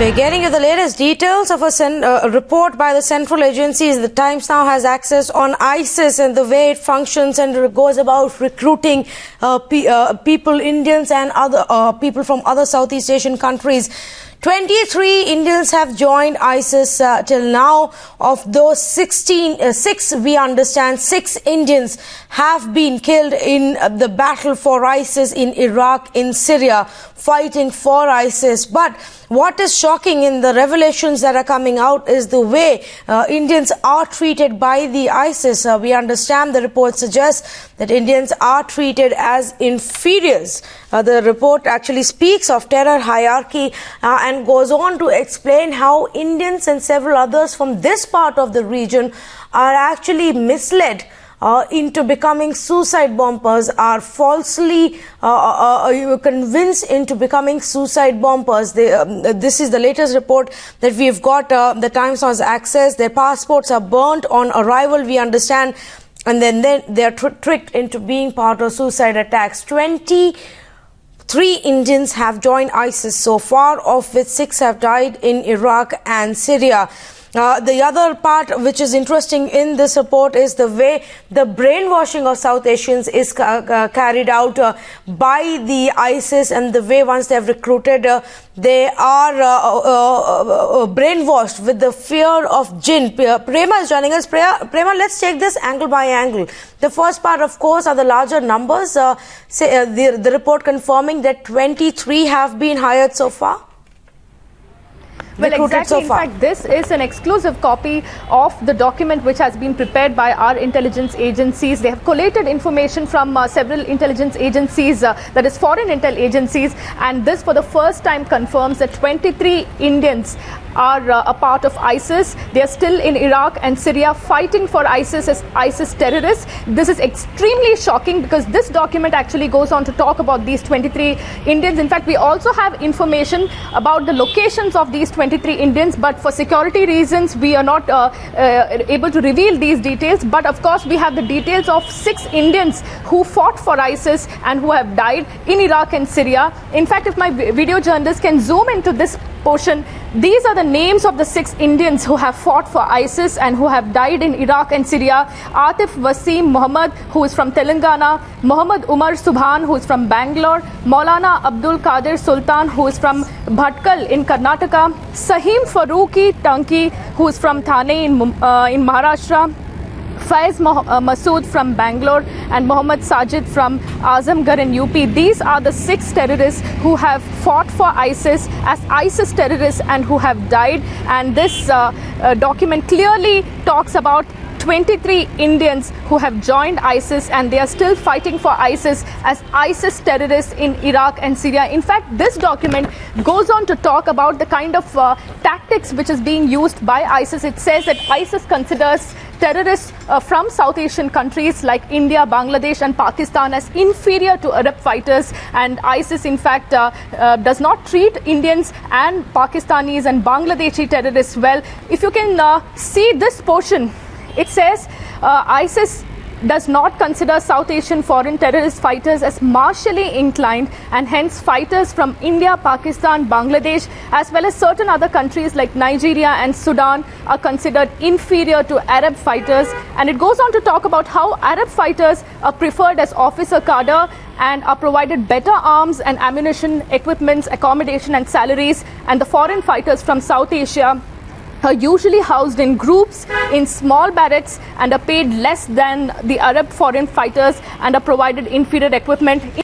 We're getting you the latest details of a report by the central agencies. The Times now has access on ISIS and the way it functions, and it goes about recruiting people, Indians and other people from other Southeast Asian countries. 23 Indians have joined ISIS till now. Of those 6 we understand 6 Indians have been killed in the battle for ISIS in Iraq, in Syria, fighting for ISIS. But what is shocking in the revelations that are coming out is the way Indians are treated by the ISIS. We understand the report suggests that Indians are treated as inferiors. The report actually speaks of terror hierarchy and goes on to explain how Indians and several others from this part of the region are actually misled into becoming suicide bombers, are falsely convinced into becoming suicide bombers. This is the latest report that we've got. The Times has access. Their passports are burnt on arrival, we understand, and then they're tricked into being part of suicide attacks. 23 Indians have joined ISIS so far, of which 6 have died in Iraq and Syria. The other part which is interesting in this report is the way the brainwashing of South Asians is carried out by the ISIS, and the way once they have recruited, they are brainwashed with the fear of jinn. Prema is joining us. Prema, let's take this angle by angle. The first part, of course, are the larger numbers. The report confirming that 23 have been hired so far. Well, exactly. In fact, this is an exclusive copy of the document which has been prepared by our intelligence agencies. They have collated information from several intelligence agencies, that is foreign intel agencies, and this for the first time confirms that 23 Indians are a part of ISIS. They are still in Iraq and Syria fighting for ISIS as ISIS terrorists. This is extremely shocking because this document actually goes on to talk about these 23 Indians. In fact, we also have information about the locations of these 23 Indians, but for security reasons, we are not able to reveal these details. But of course, we have the details of 6 Indians who fought for ISIS and who have died in Iraq and Syria. In fact, if my video journalist can zoom into this portion, these are the names of the 6 Indians who have fought for ISIS and who have died in Iraq and Syria. Atif Wasim Muhammad, who is from Telangana; Muhammad Umar Subhan, who is from Bangalore; Maulana Abdul Qadir Sultan, who is from Bhatkal in Karnataka; Sahim Farooqi Tanki, who is from Thane in Maharashtra; Faiz Masood from Bangalore, and Mohammad Sajid from Azamgarh in UP. These are the 6 terrorists who have fought for ISIS as ISIS terrorists and who have died. And this document clearly talks about 23 Indians who have joined ISIS, and they are still fighting for ISIS as ISIS terrorists in Iraq and Syria. In fact, this document goes on to talk about the kind of tactics which is being used by ISIS. It says that ISIS considers terrorists from South Asian countries like India, Bangladesh and Pakistan as inferior to Arab fighters, and ISIS in fact does not treat Indians and Pakistanis and Bangladeshi terrorists well. If you can see this portion, it says ISIS does not consider South Asian foreign terrorist fighters as martially inclined, and hence fighters from India, Pakistan, Bangladesh as well as certain other countries like Nigeria and Sudan are considered inferior to Arab fighters. And it goes on to talk about how Arab fighters are preferred as officer cadre and are provided better arms and ammunition, equipments, accommodation and salaries, and the foreign fighters from South Asia are usually housed in groups in small barracks and are paid less than the Arab foreign fighters and are provided inferior equipment.